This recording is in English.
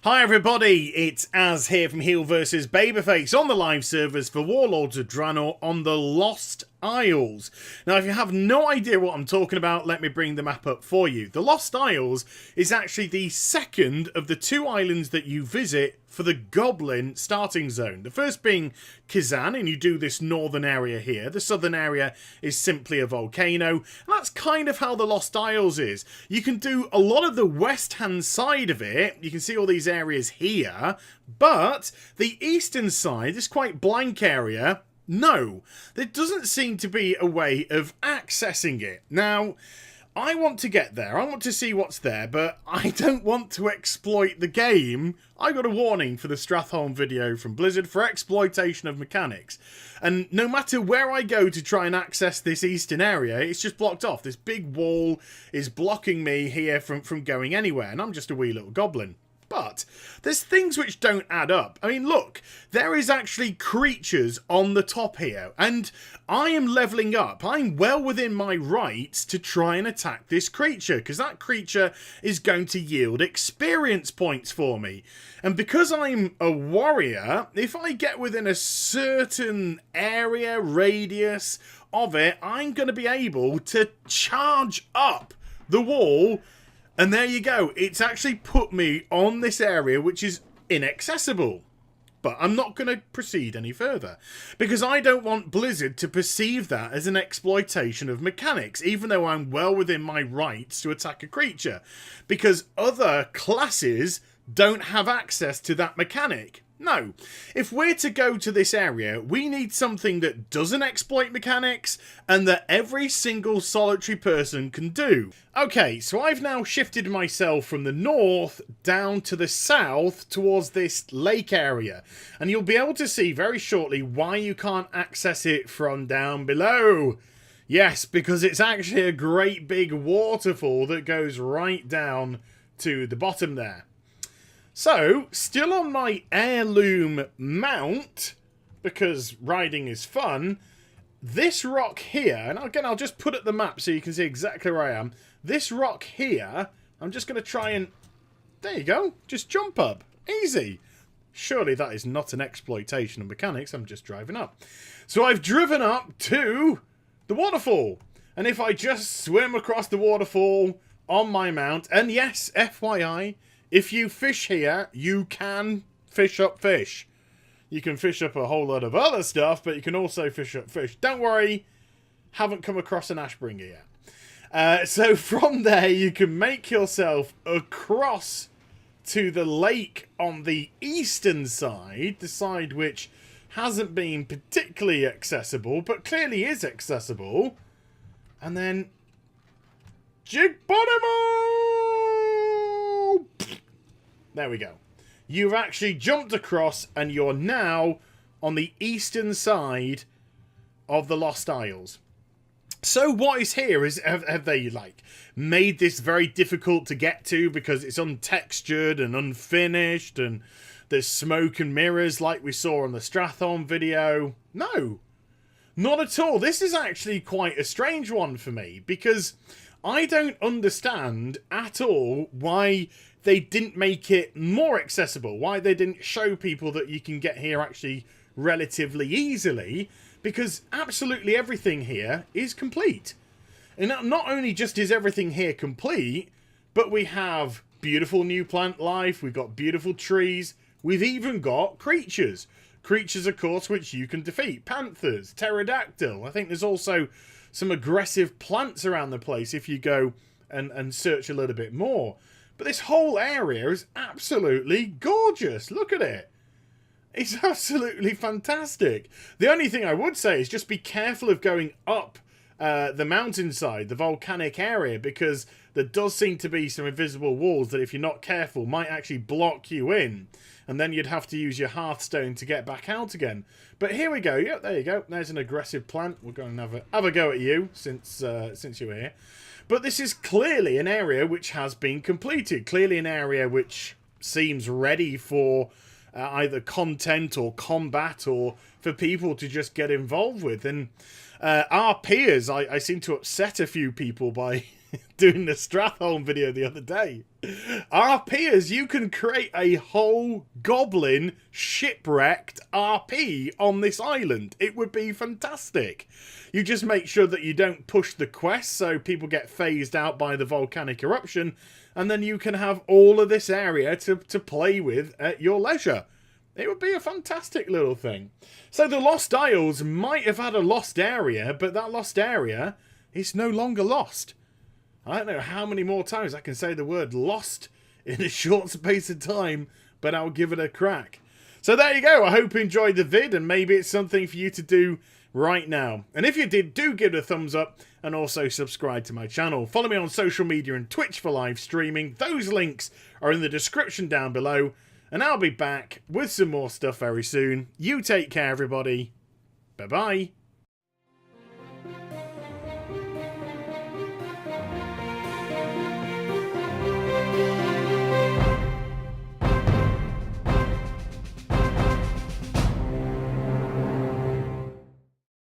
Hi everybody, it's Az here from Heel vs Babyface on the live servers for Warlords of Draenor on the Lost Isles. Now if you have no idea what I'm talking about, let me bring the map up for you. The Lost Isles is actually the second of the two islands that you visit for the Goblin starting zone. The first being Kazan, and you do this northern area here. The southern area is simply a volcano, and that's kind of how the Lost Isles is. You can do a lot of the west-hand side of it. You can see all these areas here, but the eastern side, this quite blank area, no, there doesn't seem to be a way of accessing it. Now, I want to get there, I want to see what's there, but I don't want to exploit the game. I got a warning for the Stratholme video from Blizzard for exploitation of mechanics. And no matter where I go to try and access this eastern area, it's just blocked off. This big wall is blocking me here from going anywhere, and I'm just a wee little goblin. But there's things which don't add up. I mean, look, there is actually creatures on the top here, and I am leveling up. I'm well within my rights to try and attack this creature, because that creature is going to yield experience points for me. And because I'm a warrior, if I get within a certain area, radius of it, I'm going to be able to charge up the wall. And there you go. It's actually put me on this area which is inaccessible. But I'm not going to proceed any further, because I don't want Blizzard to perceive that as an exploitation of mechanics, even though I'm well within my rights to attack a creature, because other classes don't have access to that mechanic. No, if we're to go to this area, we need something that doesn't exploit mechanics and that every single solitary person can do. Okay, so I've now shifted myself from the north down to the south towards this lake area. And you'll be able to see very shortly why you can't access it from down below. Yes, because it's actually a great big waterfall that goes right down to the bottom there. So, still on my heirloom mount, because riding is fun, this rock here, and again I'll just put up the map so you can see exactly where I am. This rock here, I'm just going to try and, there you go, just jump up. Easy. Surely that is not an exploitation of mechanics, I'm just driving up. So I've driven up to the waterfall, and if I just swim across the waterfall on my mount, and yes, FYI, if you fish here, you can fish up fish. You can fish up a whole lot of other stuff, but you can also fish up fish. Don't worry, haven't come across an Ashbringer yet. So from there, you can make yourself across to the lake on the eastern side, the side which hasn't been particularly accessible, but clearly is accessible. And then, Jigbonomo! There we go. You've actually jumped across and you're now on the eastern side of the Lost Isles. So what is here is, have they like made this very difficult to get to because it's untextured and unfinished and there's smoke and mirrors like we saw on the Stratholme video? No, not at all. This is actually quite a strange one for me, because I don't understand at all why they didn't make it more accessible, why they didn't show people that you can get here actually relatively easily, because absolutely everything here is complete. And not only just is everything here complete, but we have beautiful new plant life, we've got beautiful trees, we've even got creatures. Creatures, of course, which you can defeat. Panthers, pterodactyl. I think there's also some aggressive plants around the place if you go and search a little bit more. But this whole area is absolutely gorgeous. Look at it. It's absolutely fantastic. The only thing I would say is just be careful of going up the mountainside, the volcanic area, because there does seem to be some invisible walls that, if you're not careful, might actually block you in. And then you'd have to use your Hearthstone to get back out again. But here we go. Yep, there you go. There's an aggressive plant. We're going to have a go at you since you're here. But this is clearly an area which has been completed. Clearly an area which seems ready for either content or combat, or for people to just get involved with. And our peers, I seem to upset a few people by doing the Stratholme video the other day. RPers, you can create a whole goblin shipwrecked RP on this island. It would be fantastic. You just make sure that you don't push the quest so people get phased out by the volcanic eruption, and then you can have all of this area to play with at your leisure. It would be a fantastic little thing. So the Lost Isles might have had a lost area, but that lost area is no longer lost. I don't know how many more times I can say the word lost in a short space of time, but I'll give it a crack. So there you go. I hope you enjoyed the vid, and maybe it's something for you to do right now. And if you did, do give it a thumbs up and also subscribe to my channel. Follow me on social media and Twitch for live streaming. Those links are in the description down below. And I'll be back with some more stuff very soon. You take care, everybody. Bye-bye.